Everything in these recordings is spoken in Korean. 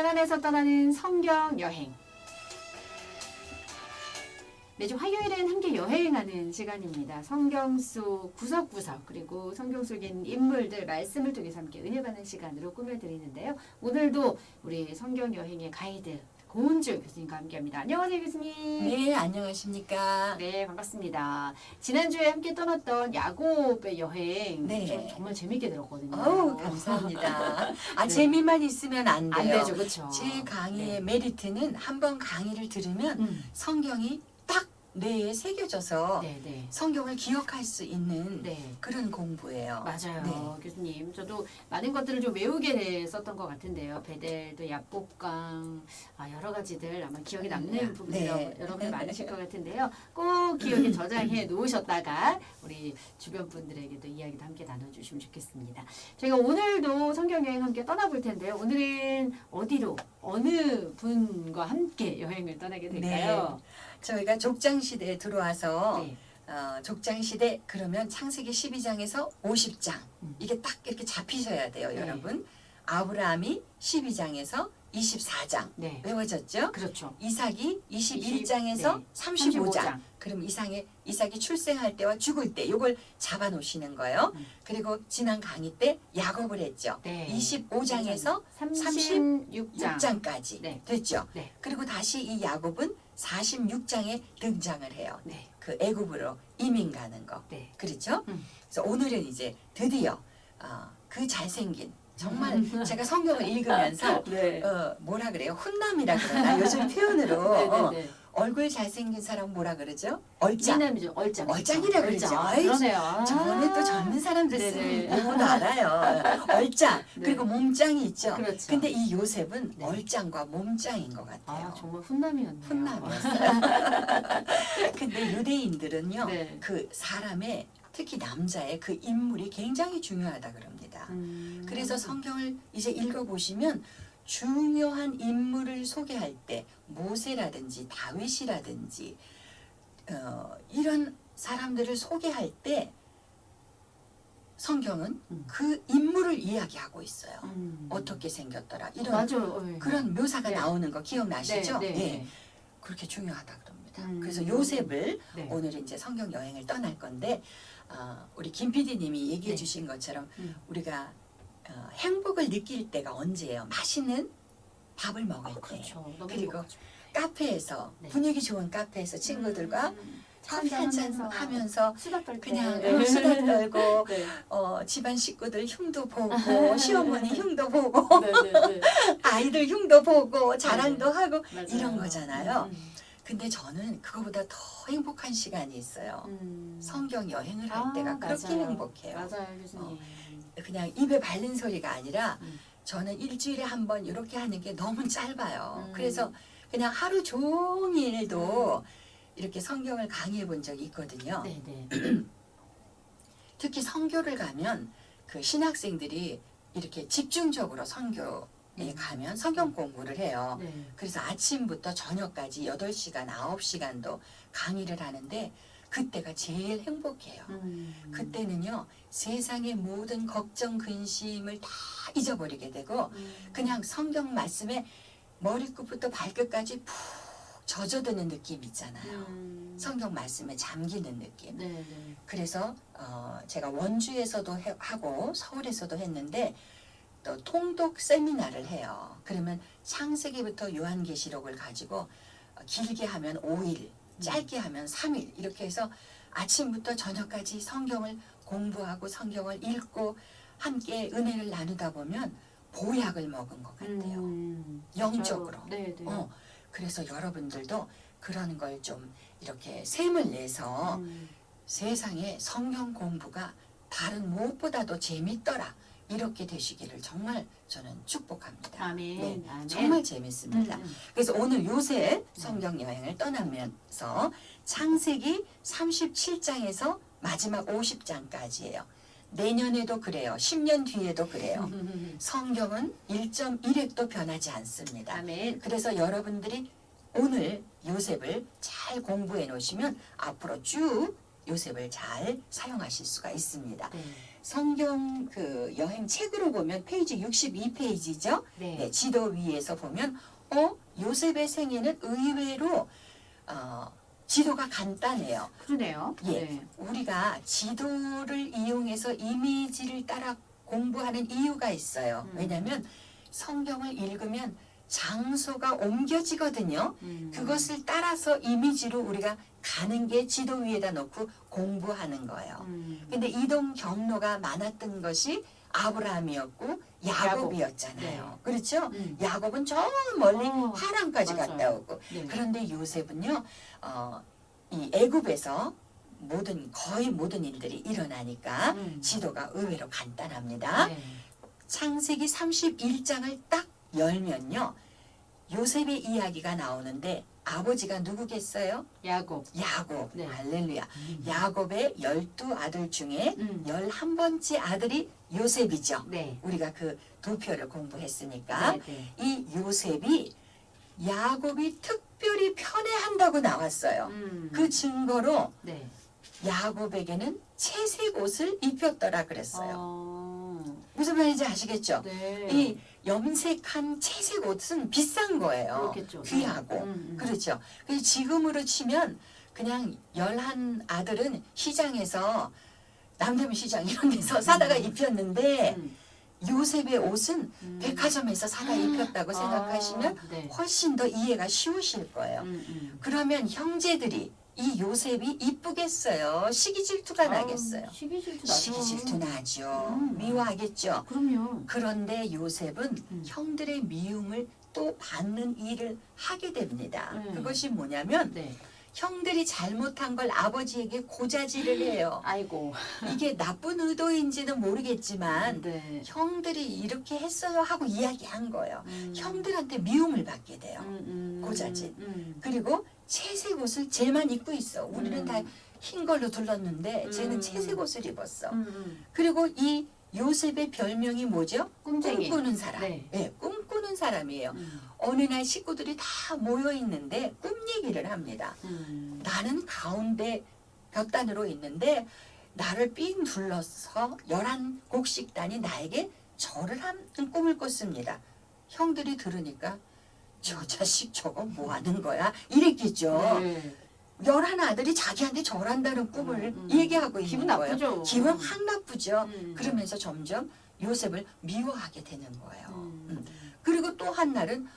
안에서 떠나는 성경 여행. 매주 화요일엔 함께 여행하는 시간입니다. 성경 속 구석구석 그리고 성경 속에 있는 인물들 말씀을 통해서 함께 은혜받는 시간으로 꾸며드리는데요. 오늘도 우리 성경 여행의 가이드 고은주 교수님과 함께합니다. 안녕하세요, 교수님. 네, 안녕하십니까. 네, 반갑습니다. 지난주에 함께 떠났던 야곱의 여행 네. 정말 재밌게 들었거든요. 어우, 감사합니다. 네. 재미만 있으면 안 돼요. 안 되죠, 그렇죠? 제 강의의 네. 메리트는 한번 강의를 들으면 성경이 딱 뇌에 새겨져서 네. 성경을 기억할 수 있는 네. 그런 공부예요. 맞아요, 네. 교수님. 저도 많은 것들을 좀 외우게 됐었던 것 같은데요. 베델도 야복강, 여러 가지들 아마 기억에 남는 부분이 네. 여러분들 많으실 것 같은데요. 꼭 기억에 저장해 놓으셨다가 우리 주변 분들에게도 이야기도 함께 나눠주시면 좋겠습니다. 저희가 오늘도 성경여행 함께 떠나볼 텐데요. 오늘은 어디로, 어느 분과 함께 여행을 떠나게 될까요? 저희가 족장시대에 들어와서 네. 족장시대 그러면 창세기 12장에서 50장 이게 딱 이렇게 잡히셔야 돼요, 네. 여러분. 아브라함이 12장에서 24장 네. 외워졌죠? 그렇죠. 이삭이 21장에서 네. 35장. 그럼 이삭이 출생할 때와 죽을 때 요걸 잡아 놓으시는 거예요. 그리고 지난 강의 때 야곱을 했죠. 네. 25장에서 36장. 36장까지 네. 됐죠. 네. 그리고 다시 이 야곱은 46장에 등장을 해요. 네. 그 애굽으로 이민 가는 거. 네. 그렇죠? 음. 그래서 오늘은 이제 드디어 그 잘생긴 정말 제가 성경을 읽으면서 네. 뭐라 그래요? 훈남이라 그러나 요즘 표현으로 네네네. 얼굴 잘생긴 사람 뭐라 그러죠? 얼짱. 미남이죠. 얼짱. 얼짱이라 그러죠. 아이, 그러네요. 저번에 또 젊은 사람들 네네. 쓰는 용어도 알아요. 얼짱. 네. 그리고 몸짱이 있죠. 그렇죠. 근데 이 요셉은 네. 얼짱과 몸짱인 것 같아요. 정말 훈남이었네요. 훈남이었어요. 근데 유대인들은요. 네. 그 사람의 특히 남자의 그 인물이 굉장히 중요하다 그럽니다. 그래서 성경을 이제 읽어보시면 중요한 인물을 소개할 때 모세라든지 다윗이라든지 이런 사람들을 소개할 때 성경은 그 인물을 이야기하고 있어요. 어떻게 생겼더라 이런 맞아요. 네. 그런 묘사가 네. 나오는 거 기억나시죠? 네. 예. 그렇게 중요하다 그럽니다. 음. 그래서 요셉을 네. 오늘 이제 성경 여행을 떠날 건데 우리 김 PD님이 얘기해 네. 주신 것처럼 음. 우리가 행복을 느낄 때가 언제예요? 맛있는 밥을 먹을 때. 그렇죠. 너무 그리고 행복하죠. 카페에서 네. 분위기 좋은 카페에서 친구들과 커피 한잔 하면서 수다 떨 때. 그냥 네. 수다 떨고 네. 집안 식구들 흉도 보고 시어머니 흉도 보고 네. 아이들 흉도 보고 자랑도 하고 맞아요. 이런 거잖아요. 근데 저는 그거보다 더 행복한 시간이 있어요. 성경 여행을 할 때가 그렇게 맞아요. 행복해요. 맞아요, 교수님. 그냥 입에 바른 소리가 아니라 음. 저는 일주일에 한 번 이렇게 하는 게 너무 짧아요. 음. 그래서 그냥 하루 종일도 이렇게 성경을 강의해 본 적이 있거든요. 네. 특히 선교를 가면 그 신학생들이 이렇게 집중적으로 선교에 가면 성경 공부를 해요. 네. 그래서 아침부터 저녁까지 8시간, 9시간도 강의를 하는데 그때가 제일 행복해요. 그때는요, 세상의 모든 걱정, 근심을 다 잊어버리게 되고 그냥 성경 말씀에 머리끝부터 발끝까지 푹 젖어드는 느낌 있잖아요. 성경 말씀에 잠기는 느낌. 네. 그래서 제가 원주에서도 하고 서울에서도 했는데 또 통독 세미나를 해요. 그러면 창세기부터 요한계시록을 가지고 길게 하면 5일, 짧게 하면 3일 이렇게 해서 아침부터 저녁까지 성경을 공부하고 성경을 읽고 함께 은혜를 나누다 보면 보약을 먹은 것 같아요. 영적으로. 네. 그래서 여러분들도 그런 걸 좀 이렇게 셈을 내서 세상에 성경 공부가 다른 무엇보다도 재밌더라. 이렇게 되시기를 정말 저는 축복합니다. 아멘. 네, 아멘. 정말 재밌습니다. 그래서 오늘 요새 성경 여행을 떠나면서 창세기 37장에서 마지막 50장까지예요. 내년에도 그래요. 10년 뒤에도 그래요. 성경은 1.1획도 변하지 않습니다. 아멘. 그래서 여러분들이 오늘 요셉을 잘 공부해 놓으시면 앞으로 쭉 요셉을 잘 사용하실 수가 있습니다. 네. 성경 그 여행 책으로 보면 페이지 62페이지죠. 네. 네, 지도 위에서 보면 요셉의 생애는 의외로 지도가 간단해요. 그러네요. 예, 네. 우리가 지도를 이용해서 이미지를 따라 공부하는 이유가 있어요. 왜냐하면 성경을 읽으면 장소가 옮겨지거든요. 그것을 따라서 이미지로 우리가 가는 게 지도 위에다 놓고 공부하는 거예요. 근데 이동 경로가 많았던 것이 아브라함이었고 야곱이었잖아요. 네. 그렇죠? 야곱은 저 멀리 어, 하란까지 맞아요. 갔다 오고 네. 그런데 요셉은요 이 애굽에서 거의 모든 일들이 일어나니까 지도가 의외로 간단합니다. 네. 창세기 31장을 딱 열면요 요셉의 이야기가 나오는데 아버지가 누구겠어요? 야곱. 야곱. 네. 할렐루야. 야곱의 12아들 중에 11번째 아들이 요셉이죠. 네. 우리가 그 도표를 공부했으니까 네. 네. 이 요셉이 야곱이 특별히 편애한다고 나왔어요. 그 증거로 네. 야곱에게는 채색 옷을 입혔더라 그랬어요. 무슨 말인지 아시겠죠? 네. 이 염색한 채색 옷은 비싼 거예요. 그렇겠죠. 귀하고. 그렇죠. 그래서 지금으로 치면 그냥 11아들은 시장에서 남대문 시장 이런 데서 사다가 입혔는데 요셉의 옷은 백화점에서 사다 입혔다고 생각하시면 네. 훨씬 더 이해가 쉬우실 거예요. 그러면 형제들이 이 요셉이 이쁘겠어요? 시기 질투가 나겠어요? 시기 질투 나죠. 시기 질투 나죠. 미워하겠죠. 그럼요. 그런데 요셉은 형들의 미움을 또 받는 일을 하게 됩니다. 그것이 뭐냐면 네. 형들이 잘못한 걸 아버지에게 고자질을 해요. 아이고. 이게 나쁜 의도인지는 모르겠지만 네. 형들이 이렇게 했어요 하고 이야기한 거예요. 형들한테 미움을 받게 돼요. 고자질. 그리고 채색 옷을 쟤만 입고 있어. 우리는 다 흰 걸로 둘렀는데 쟤는 채색 옷을 입었어. 그리고 이 요셉의 별명이 뭐죠? 꿈쟁이. 꿈꾸는 사람. 네. 네, 꿈꾸는 사람이에요. 어느 날 식구들이 다 모여 있는데 꿈 얘기를 합니다. 나는 가운데 볕단으로 있는데 나를 삥 둘러서 11곡식단이 나에게 절을 하는 꿈을 꿨습니다. 형들이 들으니까 저 자식 저거 뭐 하는 거야? 이랬겠죠. 네. 11아들이 자기한테 절한다는 꿈을 얘기하고 있는 기분 거예요. 나쁘죠. 기분 확 나쁘죠. 그러면서 점점 요셉을 미워하게 되는 거예요. 그리고 또 한 날은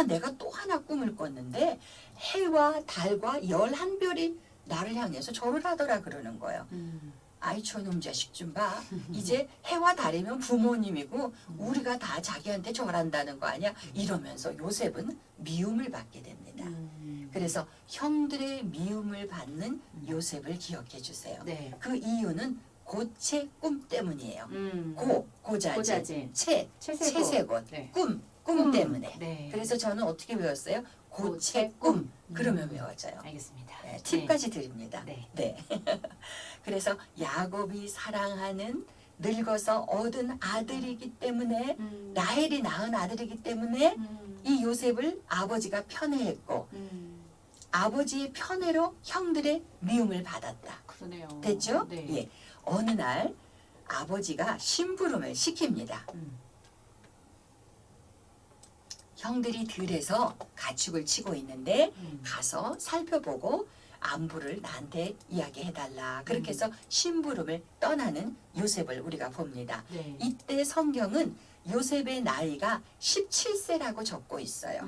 내가 또 하나 꿈을 꿨는데 해와 달과 11별이 나를 향해서 절을 하더라 그러는 거예요. 아이 저놈 자식 좀 봐. 이제 해와 달이면 부모님이고 우리가 다 자기한테 절한다는 거 아니야? 이러면서 요셉은 미움을 받게 됩니다. 그래서 형들의 미움을 받는 요셉을 기억해 주세요. 네. 그 이유는 고체 꿈 때문이에요. 고자질, 고자질. 채색옷, 네. 꿈 때문에. 네. 그래서 저는 어떻게 배웠어요? 고체 꿈. 그러면 배워져요. 알겠습니다. 네, 팁까지 드립니다. 네. 네. 그래서 야곱이 사랑하는 늙어서 얻은 아들이기 때문에 라헬이 낳은 아들이기 때문에 이 요셉을 아버지가 편애했고 아버지의 편애로 형들의 미움을 받았다. 그러네요. 됐죠? 네. 예. 어느 날 아버지가 심부름을 시킵니다. 형들이 들에서 가축을 치고 있는데 가서 살펴보고 안부를 나한테 이야기해달라. 그렇게 해서 심부름을 떠나는 요셉을 우리가 봅니다. 네. 이때 성경은 요셉의 나이가 17세라고 적고 있어요.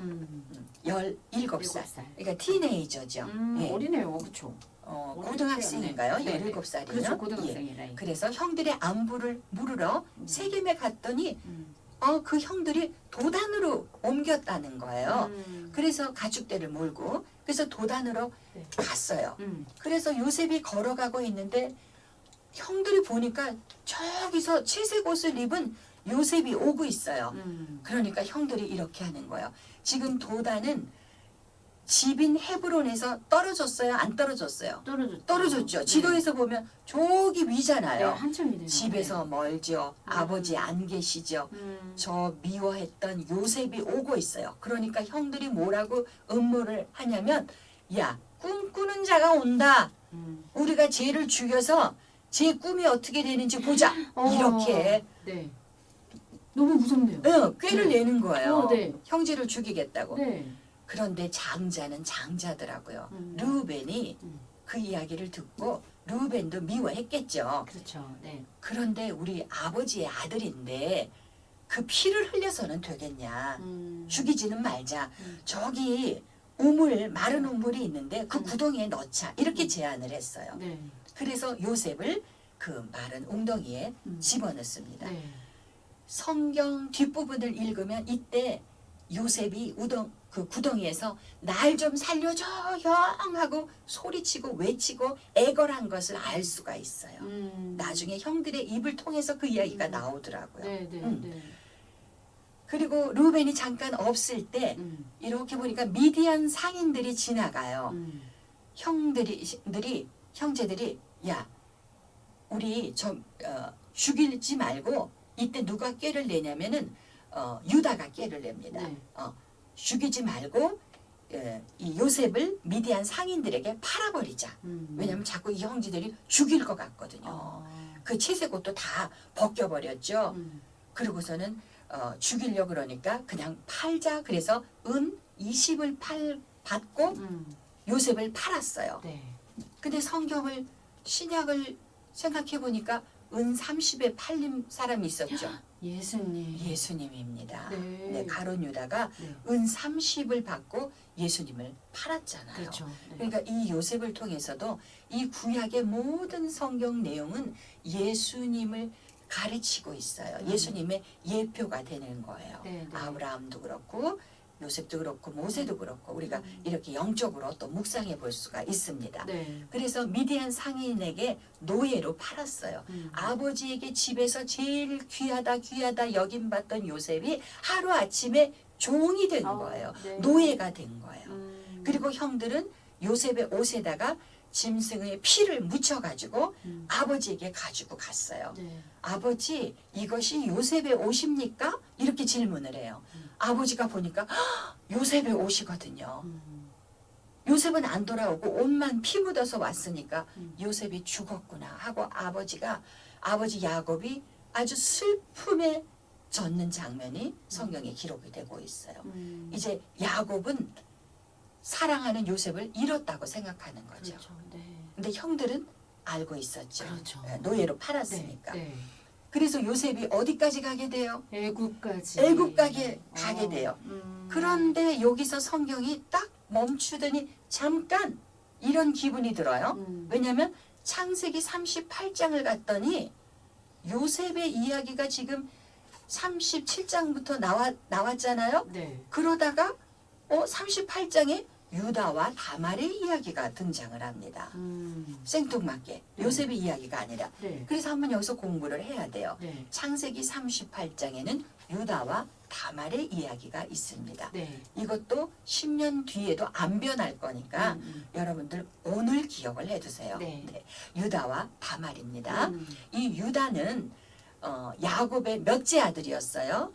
17살. 그러니까 티네이저죠. 예. 어리네요. 그렇죠. 고등학생인가요? 네, 네. 17살이면? 그렇죠. 고등학생이 나이. 그래서 형들의 안부를 물으러 세겜에 갔더니 그 형들이 도단으로 옮겼다는 거예요. 그래서 가축대를 몰고 그래서 도단으로 네. 갔어요. 그래서 요셉이 걸어가고 있는데 형들이 보니까 저기서 채색 옷을 입은 요셉이 오고 있어요. 그러니까 형들이 이렇게 하는 거예요. 지금 도단은 집인 헤브론에서 떨어졌어요? 안 떨어졌어요? 떨어졌죠. 지도에서 보면 저기 위잖아요. 네, 한참 위네요. 집에서 멀죠. 아버지 안 계시죠. 저 미워했던 요셉이 오고 있어요. 그러니까 형들이 뭐라고 음모를 하냐면 야 꿈꾸는 자가 온다. 음. 우리가 쟤를 죽여서 제 꿈이 어떻게 되는지 보자. 이렇게 네. 너무 무섭네요. 꾀를 네. 내는 거예요. 네. 형제를 죽이겠다고. 네. 그런데 장자는 장자더라고요. 음. 르우벤이 음. 그 이야기를 듣고 르우벤도 미워했겠죠. 그렇죠. 네. 그런데 우리 아버지의 아들인데 그 피를 흘려서는 되겠냐. 죽이지는 말자. 저기 우물, 마른 우물이 있는데 그 구덩이에 넣자. 이렇게 제안을 했어요. 네. 그래서 요셉을 그 마른 웅덩이에 음. 집어넣습니다. 네. 성경 뒷부분을 읽으면 이때 요셉이 그 구덩이에서 날 좀 살려줘 형 하고 소리치고 외치고 애걸한 것을 알 수가 있어요. 나중에 형들의 입을 통해서 그 이야기가 나오더라고요. 네, 네, 음. 네. 그리고 루벤이 잠깐 없을 때 이렇게 보니까 미디안 상인들이 지나가요. 형제들이 야 우리 좀 죽이지 말고 이때 누가 꾀를 내냐면은 유다가 꾀를 냅니다. 네. 죽이지 말고 이 요셉을 미디안 상인들에게 팔아버리자. 왜냐하면 자꾸 이 형제들이 죽일 것 같거든요. 그 채색옷도 다 벗겨버렸죠. 그러고서는 죽이려 그러니까 그냥 팔자. 그래서 은 20을 받고 요셉을 팔았어요. 네. 근데 성경을 신약을 생각해 보니까 은 30에 팔린 사람이 있었죠. 예수님. 예수님입니다. 네. 네, 가룟 유다가 네. 은 30을 받고 예수님을 팔았잖아요. 그렇죠. 네. 그러니까 이 요셉을 통해서도 이 구약의 모든 성경 내용은 예수님을 가르치고 있어요. 예수님의 예표가 되는 거예요. 네, 네. 아브라함도 그렇고 요셉도 그렇고 모세도 그렇고 우리가 이렇게 영적으로 또 묵상해 볼 수가 있습니다. 네. 그래서 미디안 상인에게 노예로 팔았어요. 아버지에게 집에서 제일 귀하다 여김받던 요셉이 하루아침에 종이 된 거예요. 네. 노예가 된 거예요. 그리고 형들은 요셉의 옷에다가 짐승의 피를 묻혀가지고 아버지에게 가지고 갔어요. 네. 아버지 이것이 요셉의 옷입니까? 이렇게 질문을 해요. 아버지가 보니까 헉, 요셉의 옷이거든요. 요셉은 안 돌아오고 옷만 피 묻어서 왔으니까 요셉이 죽었구나 하고 아버지 야곱이 아주 슬픔에 젖는 장면이 성경에 기록이 되고 있어요. 이제 야곱은 사랑하는 요셉을 잃었다고 생각하는 거죠. 그렇죠. 네. 근데 형들은 알고 있었죠. 그렇죠. 노예로 팔았으니까. 네. 네. 그래서 요셉이 어디까지 가게 돼요? 애국까지. 애국까지 가게 돼요. 음. 그런데 여기서 성경이 딱 멈추더니 잠깐 이런 기분이 들어요. 왜냐하면 창세기 38장을 갔더니 요셉의 이야기가 지금 37장부터 나왔잖아요. 네. 그러다가 38장에 유다와 다말의 이야기가 등장을 합니다. 생뚱맞게 요셉의 이야기가 아니라. 네. 그래서 한번 여기서 공부를 해야 돼요. 네. 창세기 38장에는 유다와 다말의 이야기가 있습니다. 네. 이것도 10년 뒤에도 안 변할 거니까 여러분들 오늘 기억을 해두세요. 네. 유다와 다말입니다. 음. 이 유다는 야곱의 몇째 아들이었어요?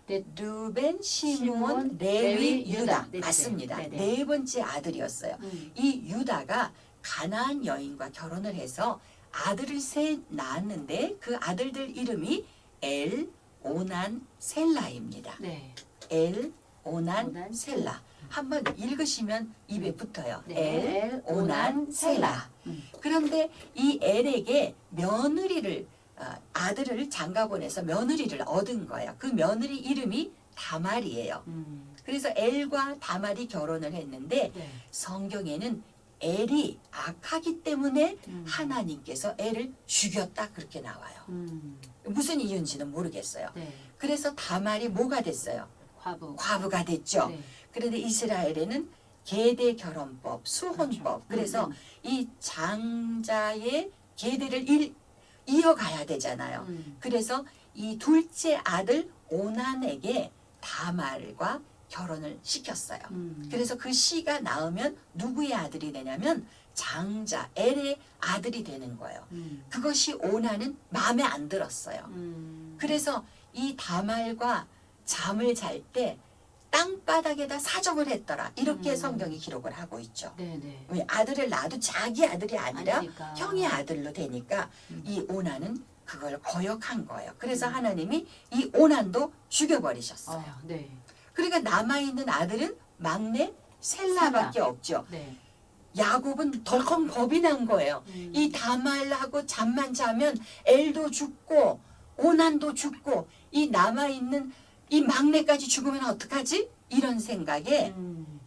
네. 르벤, 시므온, 시므온, 레위, 레위, 유다. 유다. 네, 맞습니다. 네, 네. 네 번째 아들이었어요. 이 유다가 가나안 여인과 결혼을 해서 아들을 셋 낳았는데 그 아들들 이름이 엘, 오난, 셀라입니다. 네. 엘, 오난, 오난, 셀라. 한번 읽으시면 입에 붙어요. 네. 엘, 오난, 셀라. 음. 그런데 이 엘에게 며느리를 아들을 장가 보내서 며느리를 얻은 거예요. 그 며느리 이름이 다말이에요. 그래서 엘과 다말이 결혼을 했는데 네. 성경에는 엘이 악하기 때문에 하나님께서 엘을 죽였다 그렇게 나와요. 무슨 이유인지는 모르겠어요. 네. 그래서 다말이 뭐가 됐어요? 과부. 과부가 됐죠. 네. 그런데 이스라엘에는 계대 결혼법, 수혼법. 그래서 이 장자의 계대를 이어가야 되잖아요. 그래서 이 둘째 아들 오난에게 다말과 결혼을 시켰어요. 그래서 그 씨가 낳으면 누구의 아들이 되냐면 장자 엘의 아들이 되는 거예요. 그것이 오난은 마음에 안 들었어요. 그래서 이 다말과 잠을 잘 때 땅바닥에다 사정을 했더라. 이렇게 음. 성경이 기록을 하고 있죠. 네네. 왜 아들을 낳아도 자기 아들이 아니라 아니니까. 형의 아들로 되니까 음. 이 오난은 그걸 거역한 거예요. 그래서 음. 하나님이 이 오난도 죽여버리셨어요. 네. 그러니까 남아있는 아들은 막내 셀라밖에 없죠. 네. 야곱은 덜컹 겁이 난 거예요. 음. 이 다말하고 잠만 자면 엘도 죽고 오난도 죽고 이 남아있는 이 막내까지 죽으면 어떡하지? 이런 생각에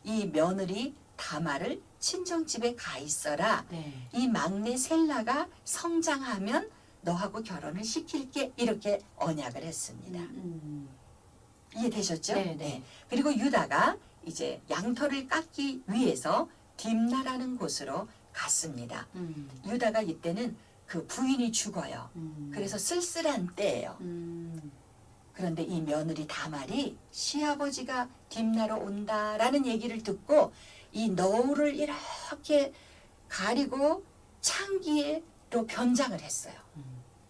이 며느리 다말을 친정집에 가 있어라. 네. 이 막내 셀라가 성장하면 너하고 결혼을 시킬게. 이렇게 언약을 했습니다. 이해되셨죠? 네. 그리고 유다가 이제 양털을 깎기 위해서 딥나라는 곳으로 갔습니다. 유다가 이때는 그 부인이 죽어요. 그래서 쓸쓸한 때예요. 그런데 이 며느리 다말이 시아버지가 딥나로 온다라는 얘기를 듣고 이 너울을 이렇게 가리고 창기로 변장을 했어요.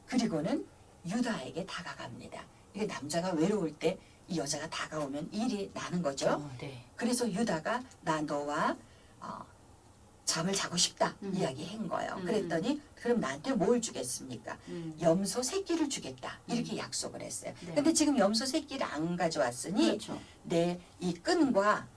그리고는 유다에게 다가갑니다. 이게 남자가 외로울 때 이 여자가 다가오면 일이 나는 거죠. 네. 그래서 유다가 나 너와 잠을 자고 싶다 이야기한 거예요. 그랬더니 그럼 나한테 뭘 주겠습니까? 염소 새끼를 주겠다 이렇게 약속을 했어요. 네. 근데 지금 염소 새끼를 안 가져왔으니 그렇죠. 내 이 끈과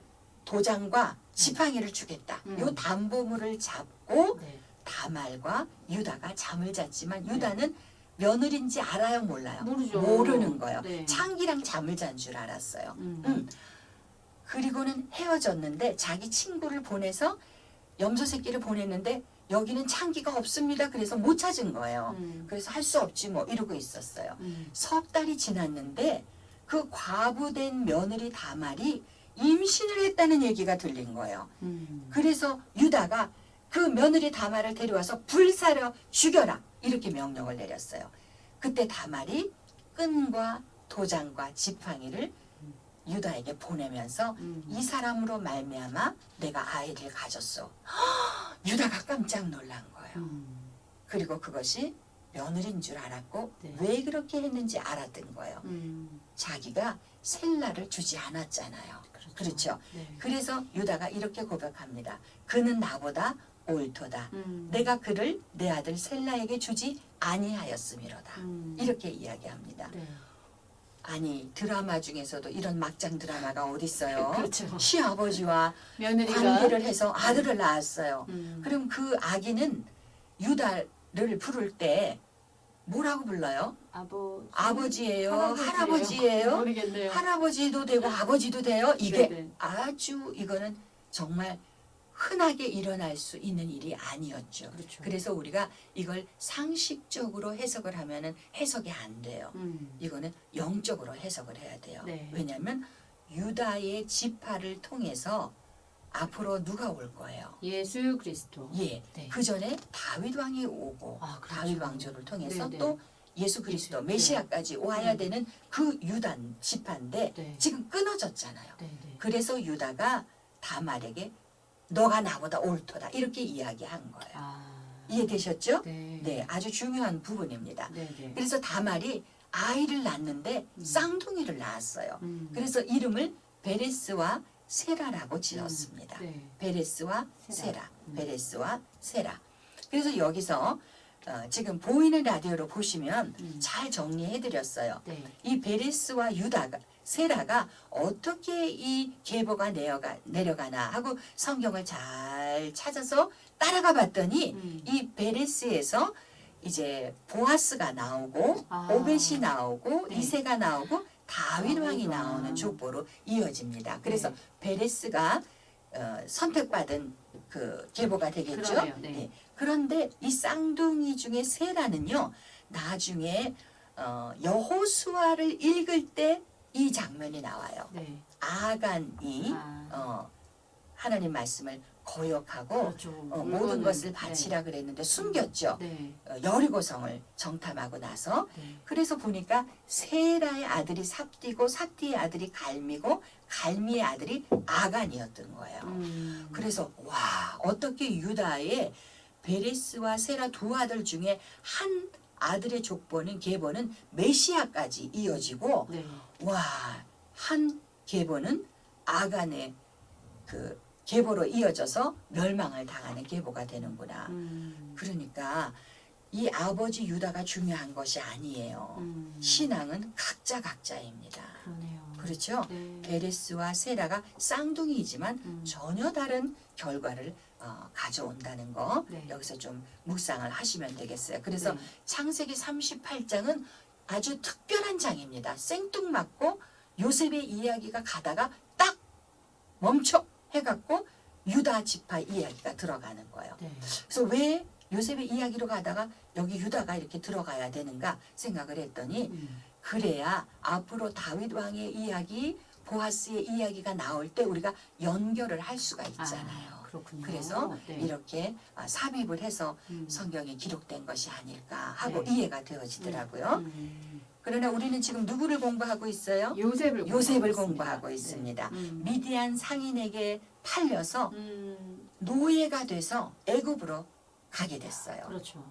도장과 지팡이를 주겠다. 요 담보물을 잡고 네. 다말과 유다가 잠을 잤지만 유다는 며느리인지 알아요 몰라요? 모르죠. 모르는 거예요. 네. 창기랑 잠을 잔 줄 알았어요. 음. 그리고는 헤어졌는데 자기 친구를 보내서 염소 새끼를 보냈는데 여기는 창기가 없습니다. 그래서 못 찾은 거예요. 그래서 할 수 없지 뭐 이러고 있었어요. 석 달이 지났는데 그 과부된 며느리 다말이 임신을 했다는 얘기가 들린 거예요. 그래서 유다가 그 며느리 다말을 데려와서 불사려 죽여라 이렇게 명령을 내렸어요. 그때 다말이 끈과 도장과 지팡이를 유다에게 보내면서 이 사람으로 말미암아 내가 아이를 가졌어. 유다가 깜짝 놀란 거예요. 그리고 그것이 며느리인 줄 알았고 네. 왜 그렇게 했는지 알았던 거예요. 자기가 셀라를 주지 않았잖아요. 그렇죠. 네. 그래서 유다가 이렇게 고백합니다. 그는 나보다 옳도다. 내가 그를 내 아들 셀라에게 주지 아니하였음이로다. 이렇게 이야기합니다. 네. 아니 드라마 중에서도 이런 막장 드라마가 어디 있어요? 그렇죠. 시아버지와 며느리가 관계를 해서 아들을 낳았어요. 음. 그럼 그 아기는 유다를 부를 때 뭐라고 불러요? 아버지예요? 할아버지예요? 모르겠네요. 할아버지도 되고 아버지도 돼요? 이게 네네. 아주 이거는 정말 흔하게 일어날 수 있는 일이 아니었죠. 그렇죠. 그래서 우리가 이걸 상식적으로 해석을 하면은 해석이 안 돼요. 이거는 영적으로 해석을 해야 돼요. 네. 왜냐하면 유다의 지파를 통해서 앞으로 누가 올 거예요? 예수 그리스도. 예, 네. 그 전에 다윗 왕이 오고 아, 그렇죠. 다윗 왕조를 통해서 네네. 또 예수 그리스도 예수, 메시아까지 와야 음. 되는 그 유단 지파인데 네. 지금 끊어졌잖아요. 네, 네. 그래서 유다가 다말에게 너가 나보다 옳도다 이렇게 이야기한 거예요. 아. 이해되셨죠? 네. 네, 아주 중요한 부분입니다. 네, 네. 그래서 다말이 아이를 낳는데 쌍둥이를 낳았어요. 그래서 이름을 베레스와 세라라고 지었습니다. 네. 베레스와 세라. 세라, 베레스와 세라. 그래서 여기서 지금 보이는 라디오로 보시면 잘 정리해드렸어요. 네. 이 베레스와 유다가 세라가 어떻게 이 계보가 내려가나 하고 성경을 잘 찾아서 따라가 봤더니 이 베레스에서 이제 보아스가 나오고 아. 오벳이 나오고 네. 이세가 나오고 다윗 왕이 다윗 왕. 나오는 족보로 이어집니다. 그래서 네. 베레스가 선택받은 그 계보가 되겠죠. 그러네요. 네. 그런데 이 쌍둥이 중에 세라는요. 나중에 여호수아를 읽을 때 이 장면이 나와요. 네. 아간이 아. 하나님 말씀을 거역하고 그렇죠. 모든 것을 바치라 그랬는데 숨겼죠. 네. 여리고성을 정탐하고 나서 네. 그래서 보니까 세라의 아들이 삽디고 삽디의 아들이 갈미고 갈미의 아들이 아간이었던 거예요. 그래서 와 어떻게 유다의 베레스와 세라 두 아들 중에 한 아들의 족보는 계보는 메시아까지 이어지고 네. 와 한 계보는 아간의 그 계보로 이어져서 멸망을 당하는 계보가 되는구나. 그러니까 이 아버지 유다가 중요한 것이 아니에요. 신앙은 각자입니다. 그러네요. 그렇죠? 네. 베레스와 세라가 쌍둥이이지만 전혀 다른 결과를 가져온다는 거 네. 여기서 좀 묵상을 하시면 되겠어요. 그래서 네. 창세기 38장은 아주 특별한 장입니다. 생뚱맞고 요셉의 이야기가 가다가 딱 멈춰 해갖고 유다 지파 이야기가 들어가는 거예요. 네. 그래서 왜 요셉의 이야기로 가다가 여기 유다가 이렇게 들어가야 되는가 생각을 했더니 그래야 앞으로 다윗 왕의 이야기, 보아스의 이야기가 나올 때 우리가 연결을 할 수가 있잖아요. 그렇군요. 그래서 네. 이렇게 삽입을 해서 성경에 기록된 것이 아닐까 하고 이해가 되어지더라고요. 그러나 우리는 지금 누구를 공부하고 있어요? 요셉을 공부하고 있습니다. 네. 미디안 상인에게 팔려서 노예가 돼서 애굽으로 가게 됐어요. 그렇죠.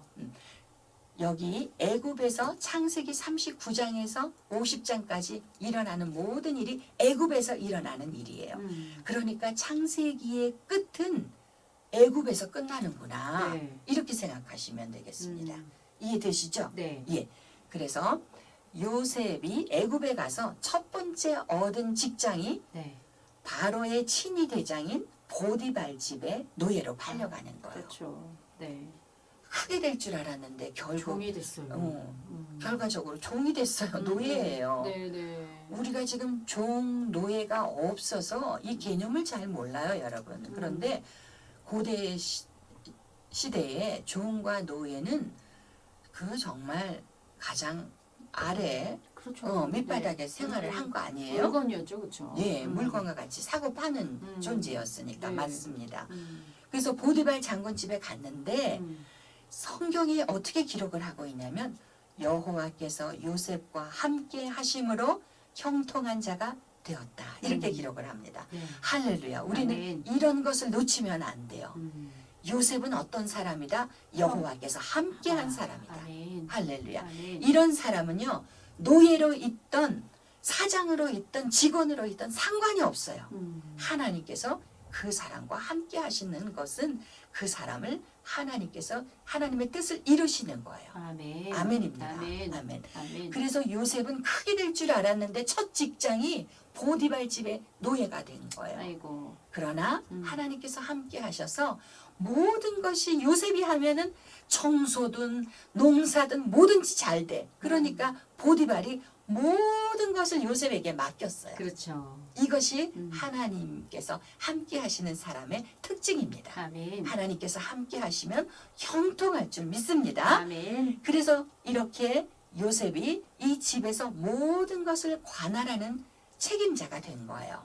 여기 애굽에서 창세기 39장에서 50장까지 일어나는 모든 일이 애굽에서 일어나는 일이에요. 그러니까 창세기의 끝은 애굽에서 끝나는구나. 네. 이렇게 생각하시면 되겠습니다. 이해되시죠? 네. 예. 그래서 요셉이 애굽에 가서 첫 번째 얻은 직장이 네. 바로의 친위 대장인 보디발 집에 노예로 팔려가는 거예요. 그렇죠. 네. 크게 될 줄 알았는데 결국 종이 됐어요. 결과적으로 종이 됐어요. 노예예요. 네, 네. 우리가 지금 종 노예가 없어서 이 개념을 잘 몰라요, 여러분. 그런데 고대 시대에 종과 노예는 그 정말 가장 아래 그렇죠. 밑바닥에 네. 생활을 한 거 아니에요? 물건이었죠, 그렇죠. 예, 물건과 같이 사고 파는 존재였으니까 네. 맞습니다. 그래서 보디발 장군 집에 갔는데 성경이 어떻게 기록을 하고 있냐면 여호와께서 요셉과 함께 하심으로 형통한 자가 되었다. 이렇게 기록을 합니다. 네. 할렐루야. 우리는 아멘. 이런 것을 놓치면 안 돼요. 요셉은 어떤 사람이다? 여호와께서 함께 한 사람이다. 아멘. 할렐루야. 아멘. 이런 사람은요. 노예로 있던 사장으로 있던 직원으로 있던 상관이 없어요. 하나님께서 그 사람과 함께 하시는 것은 그 사람을 하나님께서 하나님의 뜻을 이루시는 거예요. 아멘. 아멘입니다. 아멘. 아멘. 아멘. 그래서 요셉은 크게 될 줄 알았는데 첫 직장이 보디발 집의 노예가 된 거예요. 아이고. 그러나 하나님께서 함께 하셔서 모든 것이 요셉이 하면은 청소든 농사든 뭐든지 잘 돼. 그러니까 보디발이 모든 것을 요셉에게 맡겼어요. 그렇죠. 이것이 하나님께서 함께 하시는 사람의 특징입니다. 아멘. 하나님께서 함께 하시면 형통할 줄 믿습니다. 아멘. 그래서 이렇게 요셉이 이 집에서 모든 것을 관할하는 책임자가 된 거예요.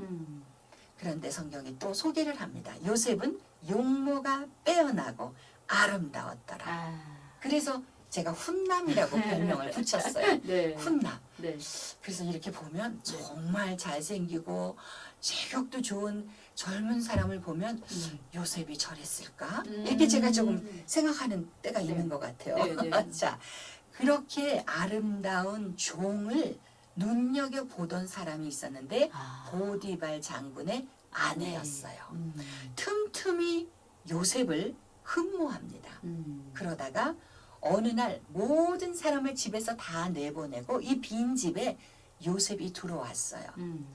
그런데 성경이 또 소개를 합니다. 요셉은 용모가 빼어나고 아름다웠더라. 아. 그래서 제가 훈남이라고 별명을 붙였어요. 네. 훈남. 네. 그래서 이렇게 보면 정말 잘생기고 체격도 좋은 젊은 사람을 보면 요셉이 저랬을까? 이렇게 제가 조금 생각하는 때가 네. 있는 것 같아요. 네, 네. 자, 그렇게 아름다운 종을 눈여겨보던 사람이 있었는데 아. 보디발 장군의 아내였어요. 네. 틈틈이 요셉을 흠모합니다. 그러다가 어느 날 모든 사람을 집에서 다 내보내고 이 빈 집에 요셉이 들어왔어요.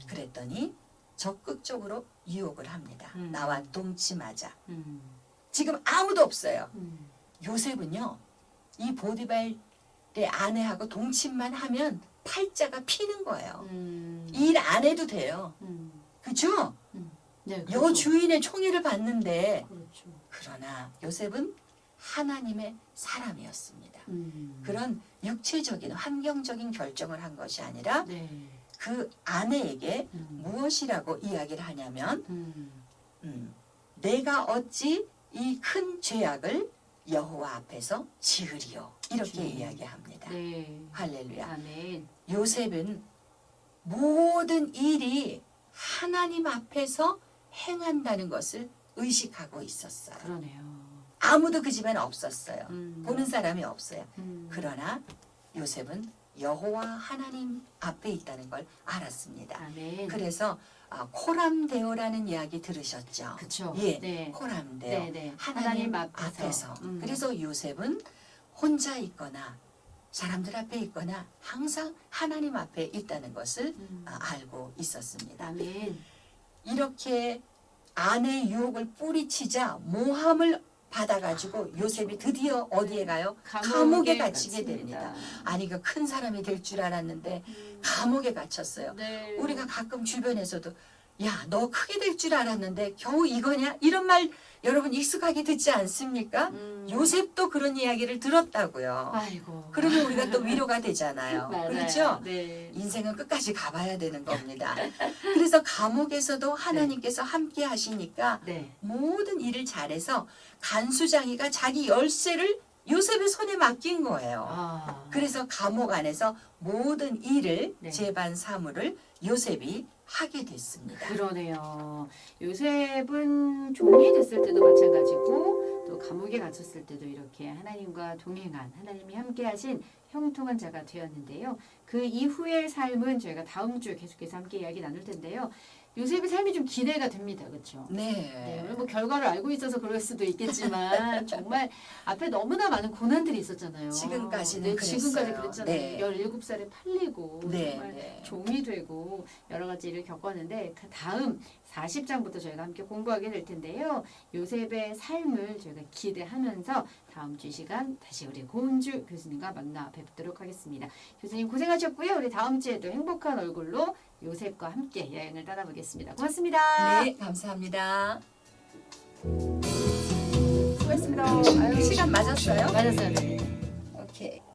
그랬더니 적극적으로 유혹을 합니다. 나와 동침하자. 지금 아무도 없어요. 요셉은요. 이 보디발의 아내하고 동침만 하면 팔자가 피는 거예요. 일 안 해도 돼요. 그죠? 네, 여 주인의 총애를 받는데 그렇죠. 그러나 요셉은 하나님의 사람이었습니다. 그런 육체적인 환경적인 결정을 한 것이 아니라 네. 그 아내에게 무엇이라고 이야기를 하냐면 내가 어찌 이 큰 죄악을 여호와 앞에서 지으리요 이렇게 그렇죠. 이야기합니다. 네. 할렐루야. 아멘. 요셉은 모든 일이 하나님 앞에서 행한다는 것을 의식하고 있었어요. 그러네요. 아무도 그 집에는 없었어요. 음. 보는 사람이 없어요. 음. 그러나 요셉은 여호와 하나님 앞에 있다는 걸 알았습니다. 아멘. 그래서 코람데오라는 이야기 들으셨죠? 그쵸. 예, 네. 코람데오. 네, 네. 하나님 앞에서. 그래서 요셉은 혼자 있거나 사람들 앞에 있거나 항상 하나님 앞에 있다는 것을 알고 있었습니다. 아멘. 이렇게 아내의 유혹을 뿌리치자 모함을 받아가지고 요셉이 드디어 어디에 가요? 감옥에 갇히게 됩니다. 아니 그 큰 사람이 될 줄 알았는데 감옥에 갇혔어요. 네. 우리가 가끔 주변에서도 야, 너 크게 될 줄 알았는데 겨우 이거냐? 이런 말 여러분 익숙하게 듣지 않습니까? 요셉도 그런 이야기를 들었다고요. 아이고. 그러면 우리가 또 위로가 되잖아요. 맞아요. 그렇죠? 네. 인생은 끝까지 가봐야 되는 겁니다. 그래서 감옥에서도 하나님께서 함께 하시니까 네. 모든 일을 잘해서 간수장이가 자기 열쇠를 요셉의 손에 맡긴 거예요. 아. 그래서 감옥 안에서 모든 일을 네. 재반 사무를 요셉이 하게 됐습니다. 그러네요. 요셉은 종이 됐을 때도 마찬가지고 또 감옥에 갇혔을 때도 이렇게 하나님과 동행한 하나님이 함께하신 형통한 자가 되었는데요. 그 이후의 삶은 저희가 다음 주에 계속해서 함께 이야기 나눌 텐데요. 요셉의 삶이 좀 기대가 됩니다. 그렇죠? 네, 오늘 뭐 결과를 알고 있어서 그럴 수도 있겠지만 정말 앞에 너무나 많은 고난들이 있었잖아요. 지금까지는 지금까지 그랬어요. 그랬잖아요. 네. 17살에 팔리고 네, 정말 네. 종이 되고 여러 가지 일을 겪었는데 그 다음 40장부터 저희가 함께 공부하게 될 텐데요. 요셉의 삶을 저희가 기대하면서 다음 주 이 시간 다시 우리 고은주 교수님과 만나 뵙도록 하겠습니다. 교수님 고생하셨고요. 우리 다음 주에도 행복한 얼굴로 요셉과 함께 여행을 떠나보겠습니다. 고맙습니다. 네, 감사합니다. 수고했습니다. 시간 맞았어요? 맞았어요. 네. 오케이.